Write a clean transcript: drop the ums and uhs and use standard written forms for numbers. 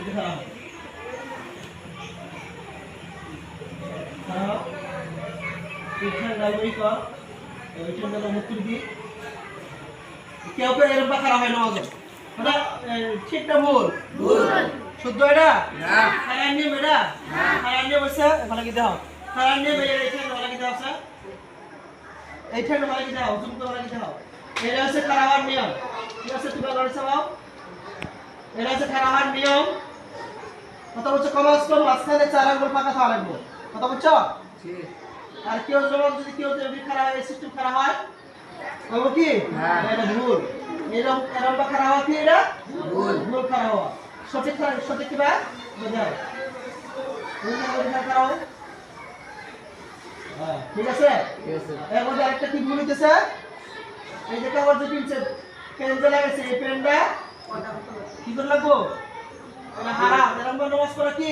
কেউ কেউ এরকম খারাপ হয় না ঠিকটা ভুল শুদ্ধ এটা খারাপ নিয়ম এটা খারাপ নিয়ম হচ্ছে ভালো কি দাও খারাপ নিয়ম এইখানে ভালো কি দাও স্যার এইখানে ভালো কি দাও তুমি তো ভালো কি দাও এটা হচ্ছে খারাপ নিয়ম ঠিক আছে তুমি ভালো চাও এটা হচ্ছে খারাপ নিয়ম কথা বলছো কমাস কম মাঝখানে 4 আঙ্গুল ফাঁকা থাকা লাগবে কথা বলছো আর কেউ যদি কেউ যদি খারাপ হয় সিস্টেম খারাপ হয় বলবো কি এটা ভুল এরকম এরকম খারাপ হয় কি এটা ভুল খারাপ হয় সঠিক কি বা বোঝাও খারাপ হয় ঠিক আছে এর মধ্যে আরেকটা কি ভুল হইতেছে এই যে কাগজ যে কিনছে পেনটা লাগাইছে এই পেনটা কি করে লাগবো হারাম এরকম নামাজ পড়া কি